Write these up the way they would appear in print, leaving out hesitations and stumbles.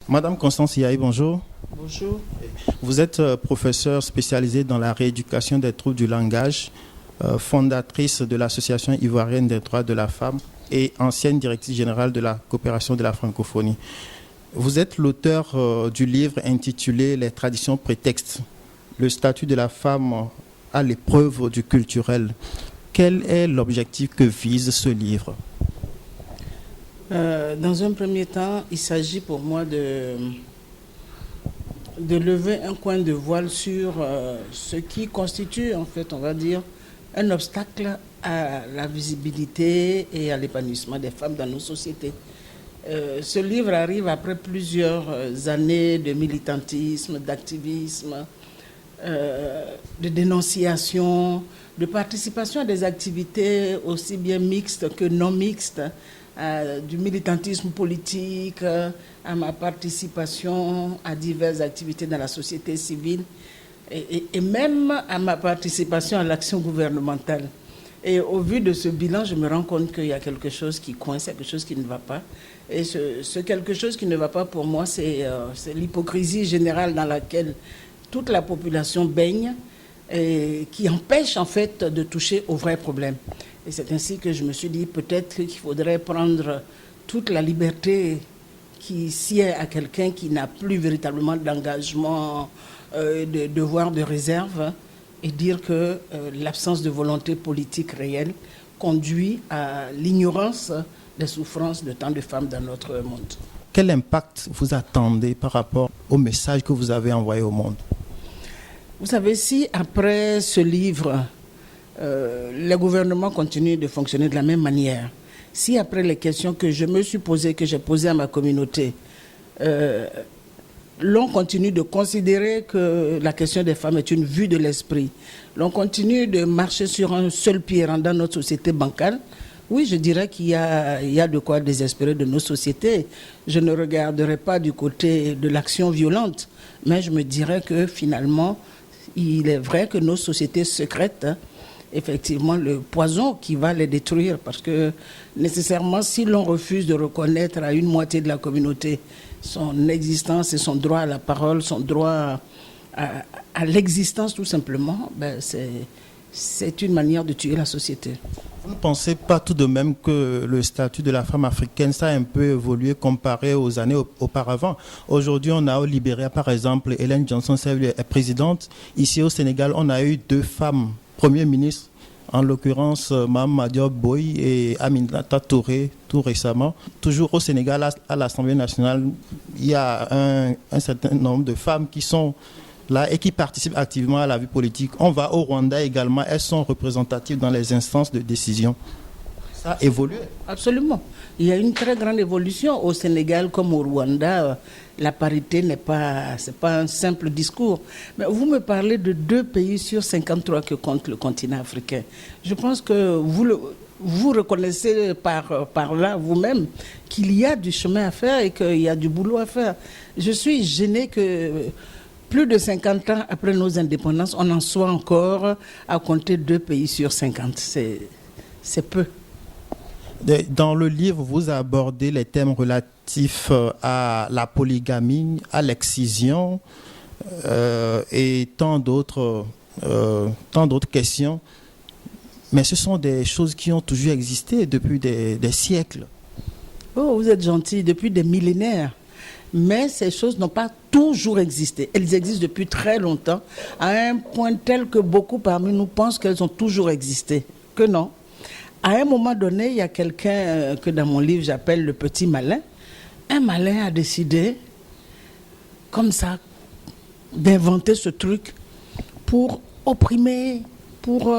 Madame Constance Yahi, bonjour. Bonjour. Vous êtes professeure spécialisée dans la rééducation des troubles du langage, fondatrice de l'Association ivoirienne des droits de la femme et ancienne directrice générale de la coopération de la francophonie. Vous êtes l'auteur du livre intitulé « Les traditions prétextes, le statut de la femme à l'épreuve du culturel ». Quel est l'objectif que vise ce livre ? Dans un premier temps, il s'agit pour moi de lever un coin de voile sur ce qui constitue, en fait, on va dire, un obstacle à la visibilité et à l'épanouissement des femmes dans nos sociétés. Ce livre arrive après plusieurs années de militantisme, d'activisme, de dénonciation, de participation à des activités aussi bien mixtes que non mixtes, du militantisme politique, à ma participation à diverses activités dans la société civile et même à ma participation à l'action gouvernementale. Et au vu de ce bilan, je me rends compte qu'il y a quelque chose qui coince, quelque chose qui ne va pas. Et ce quelque chose qui ne va pas pour moi, c'est l'hypocrisie générale dans laquelle toute la population baigne et qui empêche en fait de toucher aux vrais problèmes. Et c'est ainsi que je me suis dit peut-être qu'il faudrait prendre toute la liberté qui sied à quelqu'un qui n'a plus véritablement d'engagement, de devoir de réserve, et dire que l'absence de volonté politique réelle conduit à l'ignorance des souffrances de tant de femmes dans notre monde. Quel impact vous attendez par rapport au message que vous avez envoyé au monde ? Vous savez, si après ce livre, le gouvernement continue de fonctionner de la même manière, si après les questions que je me suis posées, que j'ai posées à ma communauté, l'on continue de considérer que la question des femmes est une vue de l'esprit, l'on continue de marcher sur un seul pied rendant notre société bancale, oui, je dirais qu'il y a de quoi désespérer de nos sociétés. Je ne regarderai pas du côté de l'action violente, mais je me dirais que finalement, il est vrai que nos sociétés secrètes, effectivement, le poison qui va les détruire, parce que nécessairement, si l'on refuse de reconnaître à une moitié de la communauté son existence et son droit à la parole, son droit à l'existence tout simplement, ben c'est une manière de tuer la société. Vous ne pensez pas tout de même que le statut de la femme africaine, ça a un peu évolué comparé aux années auparavant? Aujourd'hui, on a au Libéria, par exemple, Ellen Johnson-Sirleaf est présidente. Ici au Sénégal, on a eu 2 femmes premiers ministres, en l'occurrence Mme Madior Boye et Aminata Touré, tout récemment. Toujours au Sénégal, à l'Assemblée nationale, il y a un certain nombre de femmes qui sont là et qui participent activement à la vie politique. On va au Rwanda également, elles sont représentatives dans les instances de décision. Ça a évolué. Absolument. Il y a une très grande évolution au Sénégal comme au Rwanda. La parité c'est pas un simple discours. Mais vous me parlez de 2 pays sur 53 que compte le continent africain. Je pense que vous reconnaissez par là vous-même qu'il y a du chemin à faire et qu'il y a du boulot à faire. Je suis gênée que plus de 50 ans après nos indépendances, on en soit encore à compter 2 pays sur 50. C'est peu. Dans le livre, vous abordez les thèmes relatifs à la polygamie, à l'excision et tant d'autres questions. Mais ce sont des choses qui ont toujours existé depuis des siècles. Oh, vous êtes gentil, depuis des millénaires. Mais ces choses n'ont pas toujours existé. Elles existent depuis très longtemps, à un point tel que beaucoup parmi nous pensent qu'elles ont toujours existé. Que non. À un moment donné, il y a quelqu'un que dans mon livre j'appelle le petit malin. Un malin a décidé, comme ça, d'inventer ce truc pour opprimer, pour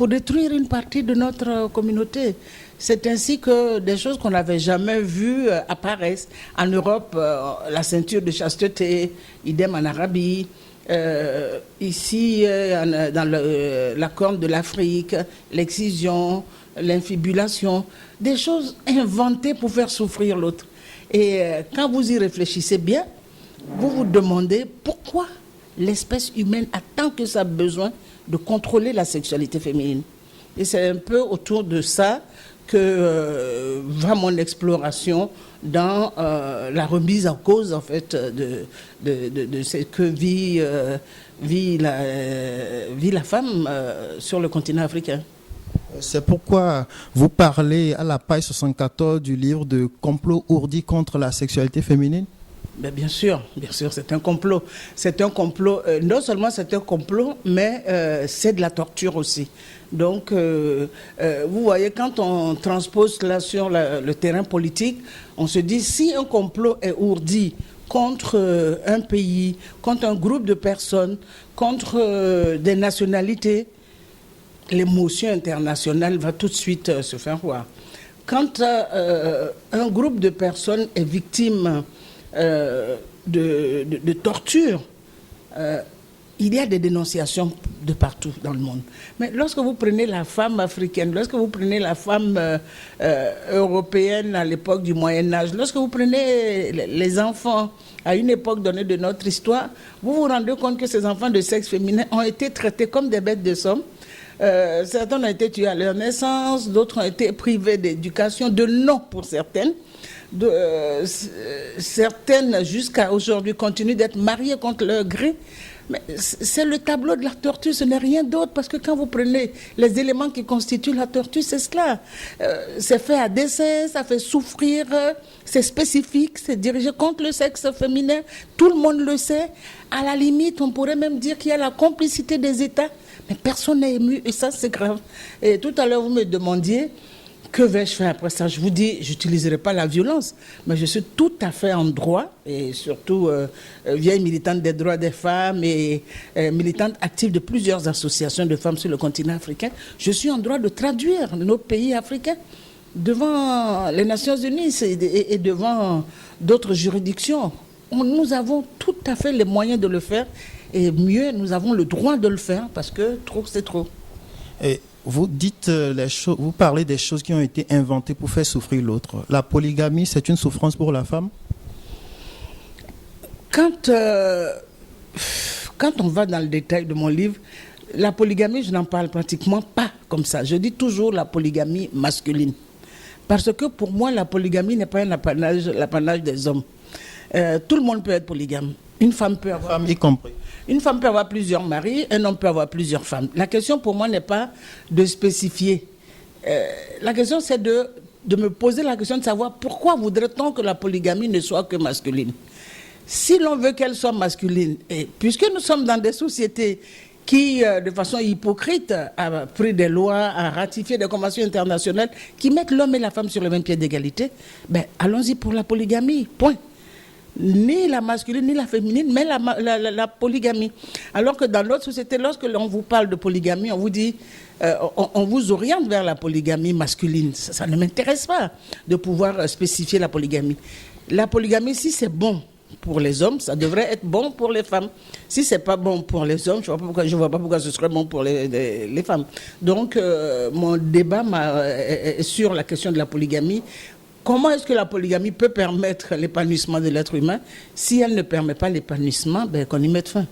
détruire une partie de notre communauté. C'est ainsi que des choses qu'on n'avait jamais vues apparaissent. En Europe, la ceinture de chasteté, idem en Arabie. Ici, dans la corne de l'Afrique, l'excision, l'infibulation, des choses inventées pour faire souffrir l'autre. Et quand vous y réfléchissez bien, vous vous demandez pourquoi l'espèce humaine a tant que ça besoin de contrôler la sexualité féminine. Et c'est un peu autour de ça que va mon exploration dans la remise en cause, en fait, de ce que vit la femme sur le continent africain. C'est pourquoi vous parlez à la page 74 du livre de complot ourdi contre la sexualité féminine. Ben bien sûr, c'est un complot. C'est un complot, non seulement c'est un complot, mais c'est de la torture aussi. Donc, vous voyez, quand on transpose là sur le terrain politique, on se dit, si un complot est ourdi contre un pays, contre un groupe de personnes, contre des nationalités, l'émotion internationale va tout de suite se faire voir. Quand un groupe de personnes est victime de torture, il y a des dénonciations de partout dans le monde. Mais lorsque vous prenez la femme africaine, lorsque vous prenez la femme européenne à l'époque du Moyen-Âge, lorsque vous prenez les enfants à une époque donnée de notre histoire, vous vous rendez compte que ces enfants de sexe féminin ont été traités comme des bêtes de somme. Certains ont été tués à leur naissance, d'autres ont été privés d'éducation, de nom pour certaines. Certaines, jusqu'à aujourd'hui, continuent d'être mariées contre leur gré. Mais c'est le tableau de la torture, ce n'est rien d'autre, parce que quand vous prenez les éléments qui constituent la torture, c'est cela. C'est fait à dessein, ça fait souffrir, c'est spécifique, c'est dirigé contre le sexe féminin, tout le monde le sait. À la limite, on pourrait même dire qu'il y a la complicité des États, mais personne n'est ému, et ça c'est grave. Et tout à l'heure, vous me demandiez, que vais-je faire après ça? Je vous dis, je n'utiliserai pas la violence, mais je suis tout à fait en droit, et surtout vieille militante des droits des femmes et militante active de plusieurs associations de femmes sur le continent africain. Je suis en droit de traduire notre pays africain devant les Nations Unies et devant d'autres juridictions. Nous avons tout à fait les moyens de le faire, et mieux, nous avons le droit de le faire, parce que trop, c'est trop. Et vous dites vous parlez des choses qui ont été inventées pour faire souffrir l'autre. La polygamie, c'est une souffrance pour la femme? Quand on va dans le détail de mon livre, la polygamie, je n'en parle pratiquement pas comme ça. Je dis toujours la polygamie masculine. Parce que pour moi, la polygamie n'est pas l'apanage des hommes. Tout le monde peut être polygame. Une femme peut avoir... Femme y compris. Une femme peut avoir plusieurs maris, un homme peut avoir plusieurs femmes. La question pour moi n'est pas de spécifier. La question c'est de me poser la question de savoir pourquoi voudrait-on que la polygamie ne soit que masculine. Si l'on veut qu'elle soit masculine, et puisque nous sommes dans des sociétés qui, de façon hypocrite, a pris des lois, a ratifié des conventions internationales qui mettent l'homme et la femme sur le même pied d'égalité, ben, allons-y pour la polygamie, point. Ni la masculine, ni la féminine, mais la polygamie. Alors que dans notre société, lorsque l'on vous parle de polygamie, on vous dit, on vous oriente vers la polygamie masculine. Ça ne m'intéresse pas de pouvoir spécifier la polygamie. La polygamie, si c'est bon pour les hommes, ça devrait être bon pour les femmes. Si c'est pas bon pour les hommes, je ne vois pas pourquoi ce serait bon pour les femmes. Donc, mon débat est sur la question de la polygamie. Comment est-ce que la polygamie peut permettre l'épanouissement de l'être humain? Si elle ne permet pas l'épanouissement, ben, qu'on y mette fin.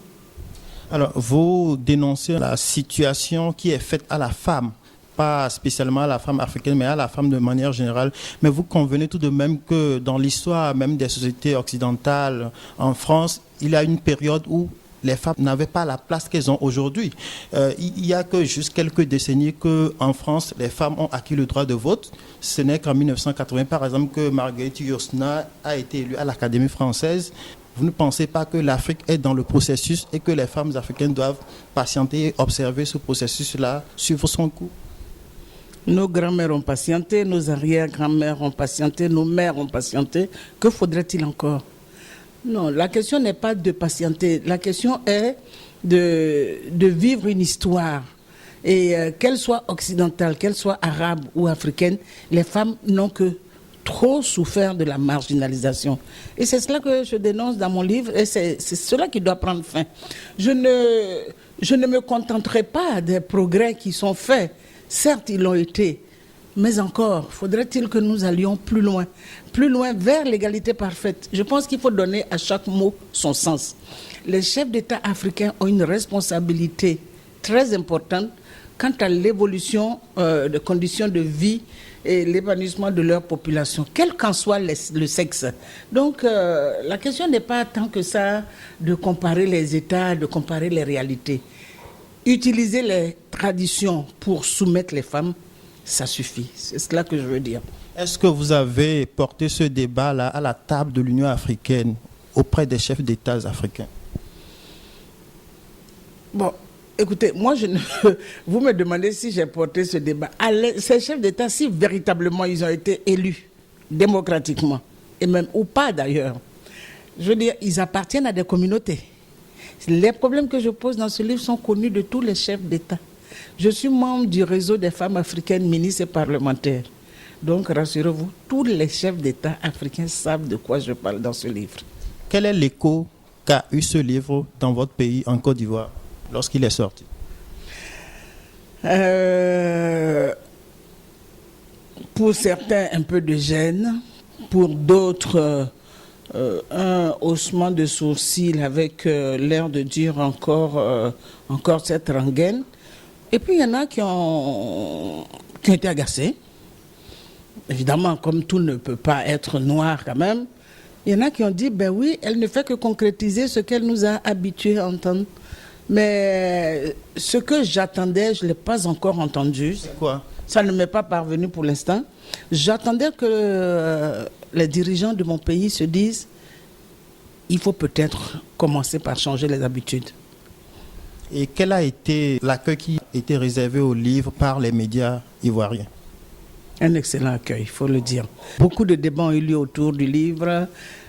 Alors, vous dénoncez la situation qui est faite à la femme, pas spécialement à la femme africaine, mais à la femme de manière générale. Mais vous convenez tout de même que dans l'histoire même des sociétés occidentales, en France, il y a une période où les femmes n'avaient pas la place qu'elles ont aujourd'hui. Il y a que juste quelques décennies qu'en France, les femmes ont acquis le droit de vote. Ce n'est qu'en 1980, par exemple, que Marguerite Yourcenar a été élue à l'Académie française. Vous ne pensez pas que l'Afrique est dans le processus et que les femmes africaines doivent patienter et observer ce processus-là, suivre son cours? Nos grands-mères ont patienté, nos arrière-grands-mères ont patienté, nos mères ont patienté. Que faudrait-il encore? Non, la question n'est pas de patienter. La question est de vivre une histoire. Et qu'elle soit occidentale, qu'elle soit arabe ou africaine, les femmes n'ont que trop souffert de la marginalisation. Et c'est cela que je dénonce dans mon livre, et c'est cela qui doit prendre fin. Je ne me contenterai pas des progrès qui sont faits. Certes, ils l'ont été. Mais encore, faudrait-il que nous allions plus loin vers l'égalité parfaite. Je pense qu'il faut donner à chaque mot son sens. Les chefs d'État africains ont une responsabilité très importante quant à l'évolution des conditions de vie et l'épanouissement de leur population, quel qu'en soit le sexe. Donc, la question n'est pas tant que ça de comparer les États, de comparer les réalités. Utiliser les traditions pour soumettre les femmes, ça suffit. C'est cela que je veux dire. Est-ce que vous avez porté ce débat-là à la table de l'Union africaine auprès des chefs d'État africains? Bon, écoutez, moi, vous me demandez si j'ai porté ce débat. Ces chefs d'État, si véritablement ils ont été élus démocratiquement, et même ou pas d'ailleurs, je veux dire, ils appartiennent à des communautés. Les problèmes que je pose dans ce livre sont connus de tous les chefs d'État. Je suis membre du réseau des femmes africaines ministres et parlementaires. Donc, rassurez-vous, tous les chefs d'État africains savent de quoi je parle dans ce livre. Quel est l'écho qu'a eu ce livre dans votre pays, en Côte d'Ivoire, lorsqu'il est sorti? Pour certains, un peu de gêne. Pour d'autres, un haussement de sourcils avec l'air de dire encore cette rengaine. Et puis, il y en a qui ont été agacés. Évidemment, comme tout ne peut pas être noir quand même, il y en a qui ont dit, ben oui, elle ne fait que concrétiser ce qu'elle nous a habitués à entendre. Mais ce que j'attendais, je ne l'ai pas encore entendu. C'est quoi? Ça ne m'est pas parvenu pour l'instant. J'attendais que les dirigeants de mon pays se disent, il faut peut-être commencer par changer les habitudes. Et quel a été l'accueil qui a été réservé au livre par les médias ivoiriens? Un excellent accueil, il faut le dire. Beaucoup de débats ont eu lieu autour du livre,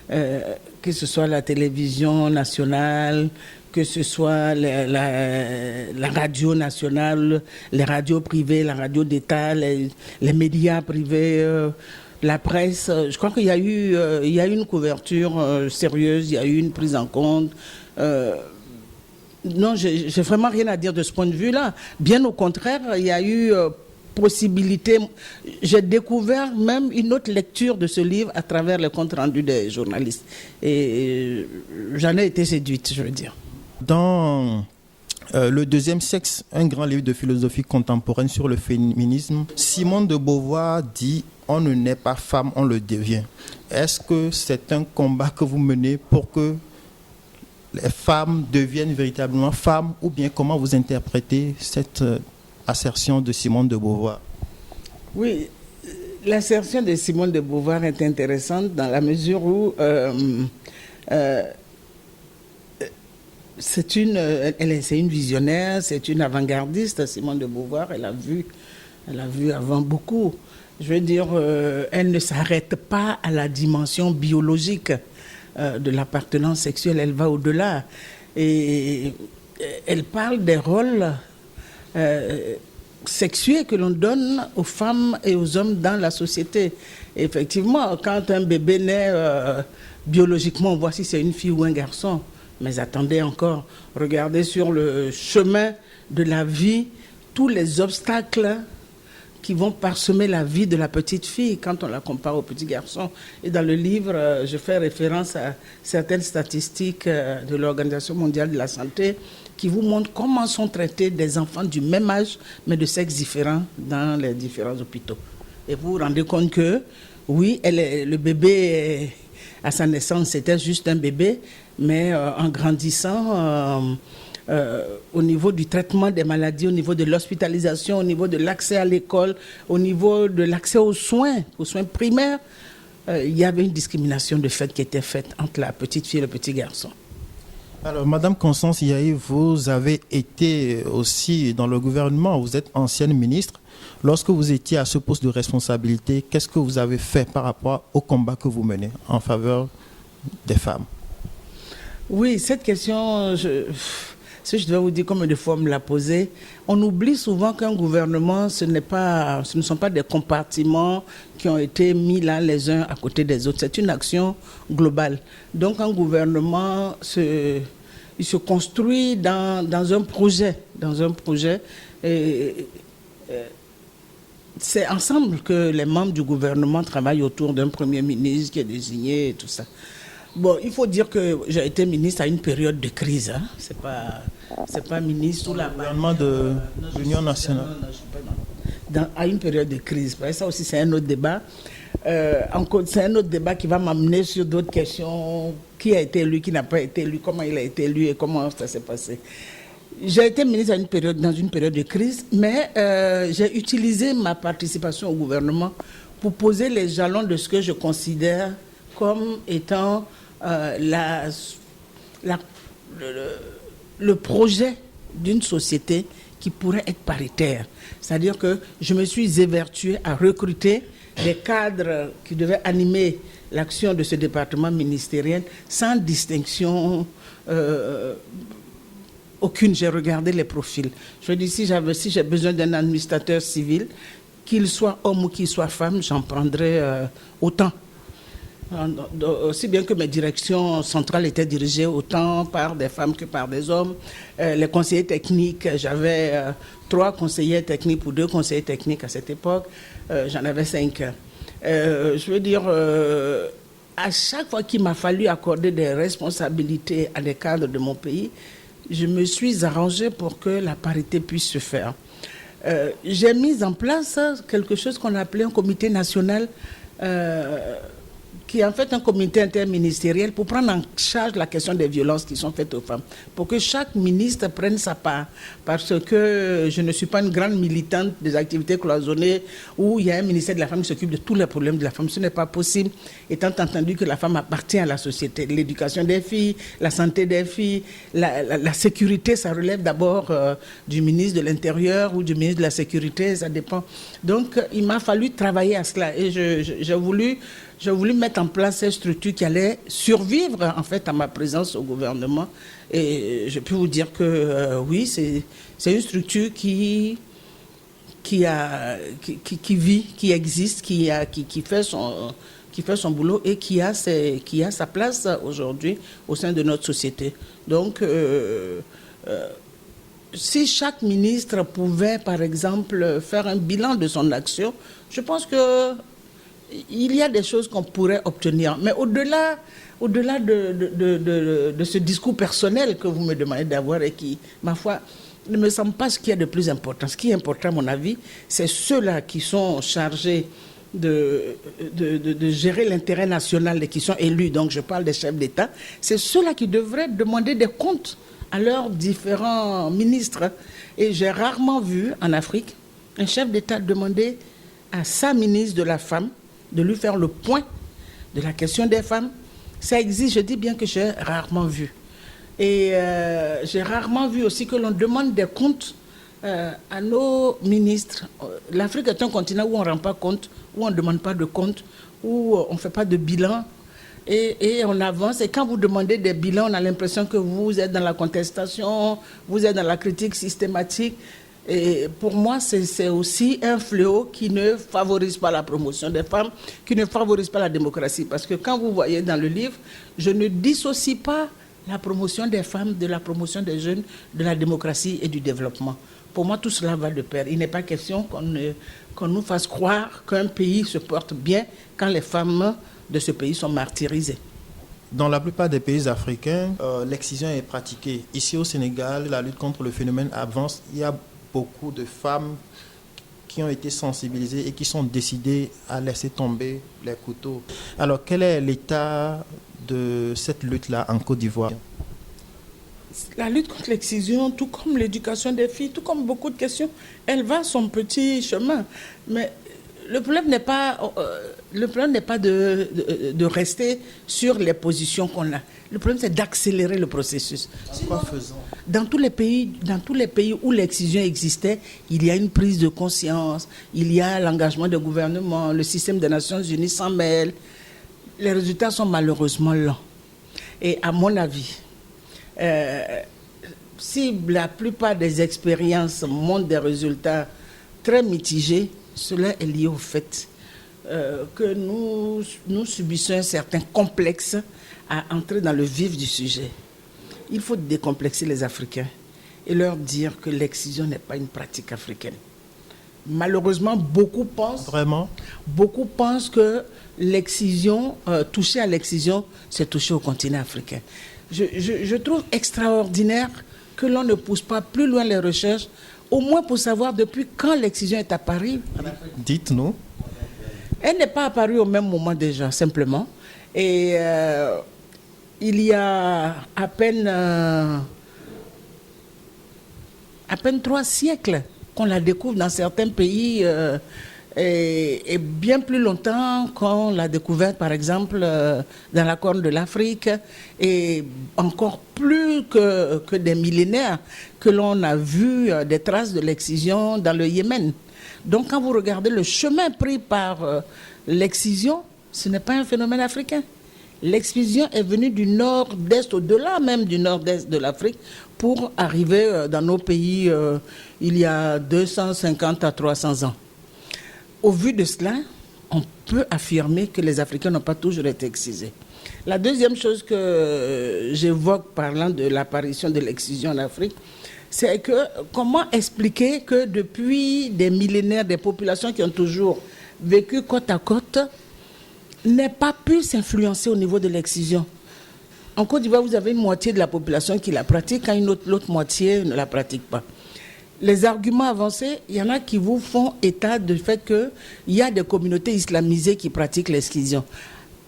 que ce soit la télévision nationale, que ce soit la radio nationale, les radios privées, la radio d'État, les médias privés, la presse. Je crois qu'il y a eu une couverture sérieuse, il y a eu une prise en compte. Non, j'ai vraiment rien à dire de ce point de vue-là. Bien au contraire, il y a eu possibilité. J'ai découvert même une autre lecture de ce livre à travers les comptes rendus des journalistes. Et j'en ai été séduite, je veux dire. Dans Le deuxième sexe, un grand livre de philosophie contemporaine sur le féminisme, Simone de Beauvoir dit « On ne naît pas femme, on le devient ». Est-ce que c'est un combat que vous menez pour que les femmes deviennent véritablement femmes, ou bien comment vous interprétez cette assertion de Simone de Beauvoir? Oui, l'assertion de Simone de Beauvoir est intéressante dans la mesure où c'est une visionnaire, c'est une avant-gardiste. Simone de Beauvoir, elle a vu avant beaucoup. Je veux dire, elle ne s'arrête pas à la dimension biologique de l'appartenance sexuelle, elle va au-delà. Et elle parle des rôles sexués que l'on donne aux femmes et aux hommes dans la société. Et effectivement, quand un bébé naît, biologiquement, on voit si c'est une fille ou un garçon. Mais attendez encore, regardez sur le chemin de la vie, tous les obstacles qui vont parsemer la vie de la petite fille quand on la compare au petit garçon. Et dans le livre, je fais référence à certaines statistiques de l'Organisation mondiale de la santé qui vous montrent comment sont traités des enfants du même âge, mais de sexes différents dans les différents hôpitaux. Et vous vous rendez compte que, oui, le bébé, à sa naissance, c'était juste un bébé, mais en grandissant, au niveau du traitement des maladies, au niveau de l'hospitalisation, au niveau de l'accès à l'école, au niveau de l'accès aux soins primaires, il y avait une discrimination de fait qui était faite entre la petite fille et le petit garçon. Alors, Madame Constance Yahi, vous avez été aussi dans le gouvernement, vous êtes ancienne ministre. Lorsque vous étiez à ce poste de responsabilité, qu'est-ce que vous avez fait par rapport au combat que vous menez en faveur des femmes? Oui, cette question, je dois vous dire combien de fois on me l'a posée. On oublie souvent qu'un gouvernement, ce ne sont pas des compartiments qui ont été mis là les uns à côté des autres. C'est une action globale. Donc un gouvernement, il se construit dans un projet. C'est ensemble que les membres du gouvernement travaillent autour d'un premier ministre qui est désigné et tout ça. Bon, il faut dire que j'ai été ministre à une période de crise. Hein. C'est pas ministre sous la gouvernement de l'Union nationale. À une période de crise. Ça aussi, c'est un autre débat. C'est un autre débat qui va m'amener sur d'autres questions. Qui a été élu, qui n'a pas été élu, comment il a été élu et comment ça s'est passé. J'ai été ministre dans une période de crise, mais j'ai utilisé ma participation au gouvernement pour poser les jalons de ce que je considère comme étant le projet d'une société qui pourrait être paritaire. C'est-à-dire que je me suis évertuée à recruter des cadres qui devaient animer l'action de ce département ministériel sans distinction aucune. J'ai regardé les profils. Je dis, si j'ai besoin d'un administrateur civil, qu'il soit homme ou qu'il soit femme, j'en prendrai autant. Aussi bien que mes directions centrales étaient dirigées autant par des femmes que par des hommes. Les conseillers techniques, j'avais 3 conseillers techniques pour 2 conseillers techniques à cette époque. J'en avais 5. Je veux dire, à chaque fois qu'il m'a fallu accorder des responsabilités à des cadres de mon pays, je me suis arrangée pour que la parité puisse se faire. J'ai mis en place quelque chose qu'on appelait un comité national qui est en fait un comité interministériel pour prendre en charge la question des violences qui sont faites aux femmes, pour que chaque ministre prenne sa part, parce que je ne suis pas une grande militante des activités cloisonnées où il y a un ministère de la femme qui s'occupe de tous les problèmes de la femme. Ce n'est pas possible, étant entendu que la femme appartient à la société. L'éducation des filles, la santé des filles, la sécurité, ça relève d'abord du ministre de l'Intérieur ou du ministre de la Sécurité, ça dépend. Donc, il m'a fallu travailler à cela et j'ai voulu mettre en place ces structures qui allaient survivre en fait à ma présence au gouvernement. Et je peux vous dire que oui, c'est une structure qui vit, qui existe, qui fait son boulot et qui a sa place aujourd'hui au sein de notre société. Donc, si chaque ministre pouvait, par exemple, faire un bilan de son action, je pense que il y a des choses qu'on pourrait obtenir. Mais au-delà de ce discours personnel que vous me demandez d'avoir et qui, ma foi, ne me semble pas ce qui est de plus important. Ce qui est important, à mon avis, c'est ceux-là qui sont chargés de gérer l'intérêt national et qui sont élus. Donc, je parle des chefs d'État. C'est ceux-là qui devraient demander des comptes à leurs différents ministres. Et j'ai rarement vu en Afrique un chef d'État demander à sa ministre de la Femme de lui faire le point de la question des femmes. Ça existe, je dis bien que j'ai rarement vu. Et j'ai rarement vu aussi que l'on demande des comptes à nos ministres. L'Afrique est un continent où on ne rend pas compte, où on ne demande pas de compte, où on ne fait pas de bilan. Et on avance. Et quand vous demandez des bilans, on a l'impression que vous êtes dans la contestation, vous êtes dans la critique systématique. Et pour moi, c'est aussi un fléau qui ne favorise pas la promotion des femmes, qui ne favorise pas la démocratie. Parce que quand vous voyez dans le livre, je ne dissocie pas la promotion des femmes de la promotion des jeunes, de la démocratie et du développement. Pour moi, tout cela va de pair. Il n'est pas question qu'on nous fasse croire qu'un pays se porte bien quand les femmes de ce pays sont martyrisées. Dans la plupart des pays africains, l'excision est pratiquée. Ici au Sénégal, la lutte contre le phénomène avance. Il y a beaucoup de femmes qui ont été sensibilisées et qui sont décidées à laisser tomber les couteaux. Alors, quel est l'état de cette lutte-là en Côte d'Ivoire? La lutte contre l'excision, tout comme l'éducation des filles, tout comme beaucoup de questions, elle va son petit chemin. Mais le problème n'est pas de rester sur les positions qu'on a. Le problème, c'est d'accélérer le processus. Quoi faisons? Dans tous les pays où l'excision existait, il y a une prise de conscience, il y a l'engagement des gouvernements, le système des Nations Unies s'en mêle. Les résultats sont malheureusement lents. Et à mon avis, si la plupart des expériences montrent des résultats très mitigés, cela est lié au fait que nous subissons un certain complexe à entrer dans le vif du sujet. Il faut décomplexer les Africains et leur dire que l'excision n'est pas une pratique africaine. Malheureusement, beaucoup pensent que l'excision, toucher à l'excision, c'est toucher au continent africain. Je trouve extraordinaire que l'on ne pousse pas plus loin les recherches, au moins pour savoir depuis quand l'excision est apparue. Dites-nous. Elle n'est pas apparue au même moment déjà, simplement. Et il y a à peine 3 siècles qu'on la découvre dans certains pays et bien plus longtemps qu'on l'a découverte, par exemple, dans la Corne de l'Afrique, et encore plus que des millénaires que l'on a vu des traces de l'excision dans le Yémen. Donc quand vous regardez le chemin pris par l'excision, ce n'est pas un phénomène africain. L'excision est venue du nord-est, au-delà même du nord-est de l'Afrique, pour arriver dans nos pays il y a 250 à 300 ans. Au vu de cela, on peut affirmer que les Africains n'ont pas toujours été excisés. La deuxième chose que j'évoque parlant de l'apparition de l'excision en Afrique, c'est que comment expliquer que depuis des millénaires, des populations qui ont toujours vécu côte à côte n'aient pas pu s'influencer au niveau de l'excision. En Côte d'Ivoire, vous avez une moitié de la population qui la pratique, quand l'autre moitié ne la pratique pas. Les arguments avancés, il y en a qui vous font état du fait qu'il y a des communautés islamisées qui pratiquent l'excision.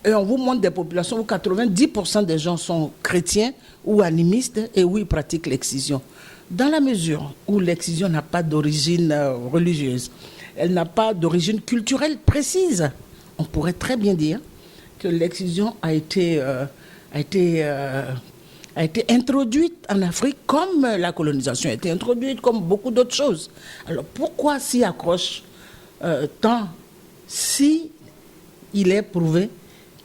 Et on vous montre des populations où 90% des gens sont chrétiens ou animistes et où ils pratiquent l'excision. Dans la mesure où l'excision n'a pas d'origine religieuse, elle n'a pas d'origine culturelle précise, on pourrait très bien dire que l'excision a été introduite en Afrique comme la colonisation a été introduite, comme beaucoup d'autres choses. Alors pourquoi s'y accroche tant si il est prouvé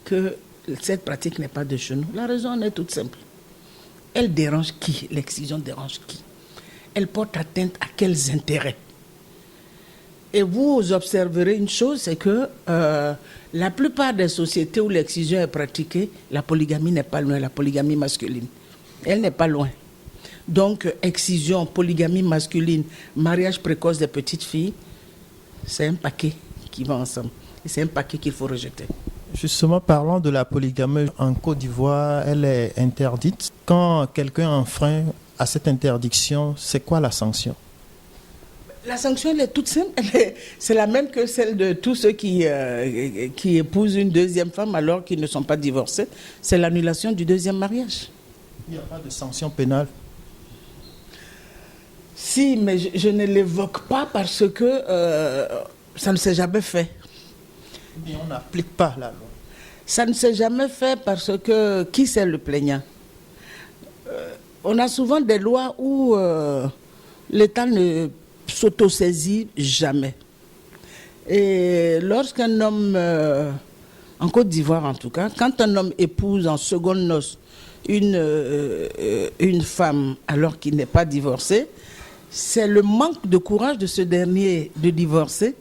que cette pratique n'est pas de chez nous? La raison en est toute simple. Elle dérange qui? L'excision dérange qui? Elle porte atteinte à quels intérêts? Et vous observerez une chose, c'est que la plupart des sociétés où l'excision est pratiquée, la polygamie n'est pas loin, la polygamie masculine. Elle n'est pas loin. Donc, excision, polygamie masculine, mariage précoce des petites filles, c'est un paquet qui va ensemble. Et c'est un paquet qu'il faut rejeter. Justement, parlant de la polygamie, en Côte d'Ivoire, elle est interdite. Quand quelqu'un enfreint à cette interdiction, c'est quoi la sanction? La sanction, elle est toute simple. C'est la même que celle de tous ceux qui épousent une deuxième femme alors qu'ils ne sont pas divorcés. C'est l'annulation du deuxième mariage. Il n'y a pas de sanction pénale? Si, mais je ne l'évoque pas parce que ça ne s'est jamais fait. Mais on n'applique pas la loi. Ça ne s'est jamais fait parce que qui c'est le plaignant? On a souvent des lois où l'État ne s'autosaisit jamais. Et lorsqu'un homme, en Côte d'Ivoire en tout cas, quand un homme épouse en seconde noce une femme alors qu'il n'est pas divorcé, c'est le manque de courage de ce dernier de divorcer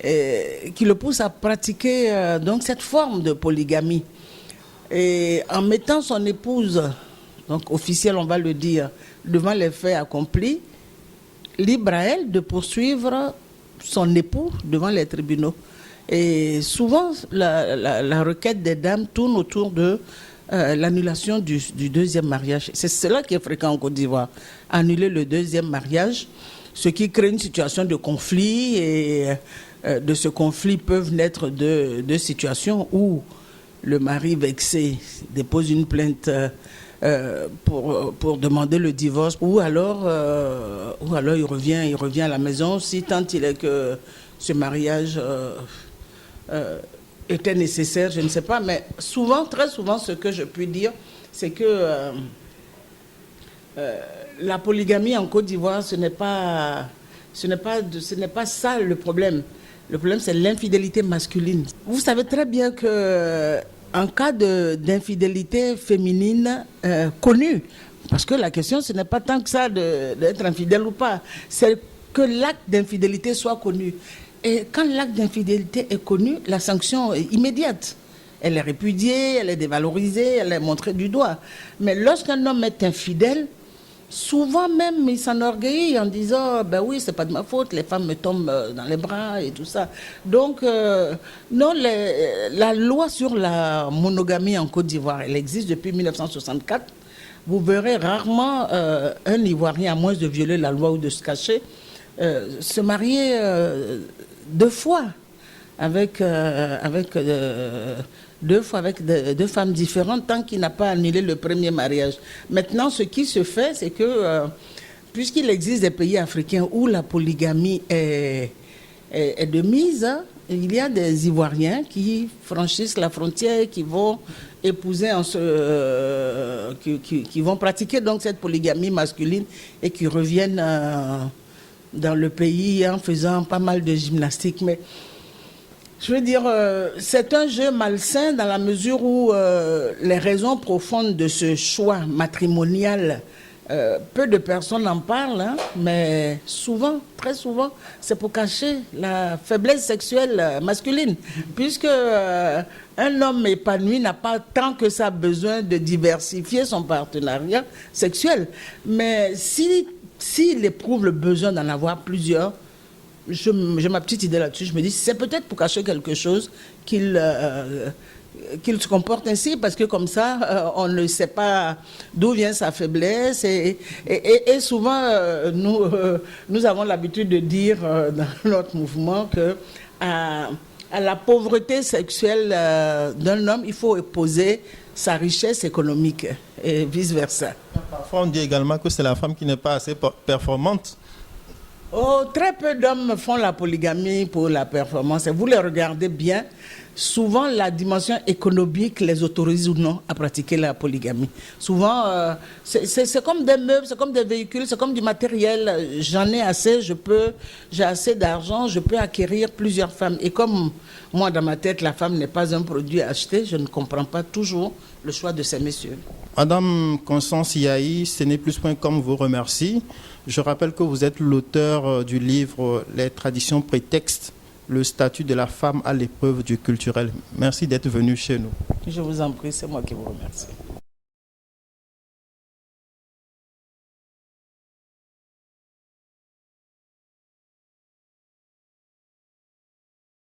qui le pousse à pratiquer donc cette forme de polygamie. Et en mettant son épouse, donc officielle on va le dire, devant les faits accomplis, libre à elle de poursuivre son époux devant les tribunaux. Et souvent, la requête des dames tourne autour de l'annulation du deuxième mariage. C'est cela qui est fréquent en Côte d'Ivoire. Annuler le deuxième mariage, ce qui crée une situation de conflit. Et de ce conflit peuvent naître deux situations où le mari vexé dépose une plainte pour demander le divorce, ou alors il revient à la maison si tant il est que ce mariage était nécessaire, je ne sais pas, mais souvent, très souvent, ce que je puis dire, c'est que la polygamie en Côte d'Ivoire, ce n'est pas ça le problème. Le problème, c'est l'infidélité masculine. Vous savez très bien que en cas d'infidélité féminine connue, parce que la question, ce n'est pas tant que ça d'être infidèle ou pas, c'est que l'acte d'infidélité soit connu. Et quand l'acte d'infidélité est connu, la sanction est immédiate. Elle est répudiée, elle est dévalorisée, elle est montrée du doigt. Mais lorsqu'un homme est infidèle, souvent même, il s'enorgueillit en disant, ben oui, c'est pas de ma faute, les femmes me tombent dans les bras et tout ça. Donc, non, la loi sur la monogamie en Côte d'Ivoire, elle existe depuis 1964. Vous verrez rarement un Ivoirien, à moins de violer la loi ou de se cacher, se marier 2 fois avec deux femmes différentes tant qu'il n'a pas annulé le premier mariage. Maintenant, ce qui se fait, c'est que puisqu'il existe des pays africains où la polygamie est de mise, hein, il y a des Ivoiriens qui franchissent la frontière, qui vont épouser, qui vont pratiquer donc cette polygamie masculine et qui reviennent dans le pays en faisant pas mal de gymnastique. Mais je veux dire, c'est un jeu malsain dans la mesure où les raisons profondes de ce choix matrimonial, peu de personnes en parlent, hein, mais souvent, très souvent, c'est pour cacher la faiblesse sexuelle masculine. Puisque un homme épanoui n'a pas tant que ça besoin de diversifier son partenariat sexuel. Mais s'il éprouve le besoin d'en avoir plusieurs, j'ai ma petite idée là-dessus, je me dis c'est peut-être pour cacher quelque chose qu'il se comporte ainsi, parce que comme ça, on ne sait pas d'où vient sa faiblesse. Et souvent, nous avons l'habitude de dire dans notre mouvement que à la pauvreté sexuelle d'un homme, il faut opposer sa richesse économique et vice-versa. Parfois, on dit également que c'est la femme qui n'est pas assez performante. Oh, très peu d'hommes font la polygamie pour la performance. Et vous les regardez bien, souvent la dimension économique les autorise ou non à pratiquer la polygamie. Souvent, c'est comme des meubles, c'est comme des véhicules, c'est comme du matériel. J'en ai assez, j'ai assez d'argent, je peux acquérir plusieurs femmes. Et comme moi, dans ma tête, la femme n'est pas un produit acheté, je ne comprends pas toujours le choix de ces messieurs. Madame Constance Yahi, CNePlus.com vous remercie. Je rappelle que vous êtes l'auteur du livre « Les traditions prétextes, le statut de la femme à l'épreuve du culturel ». Merci d'être venu chez nous. Je vous en prie, c'est moi qui vous remercie.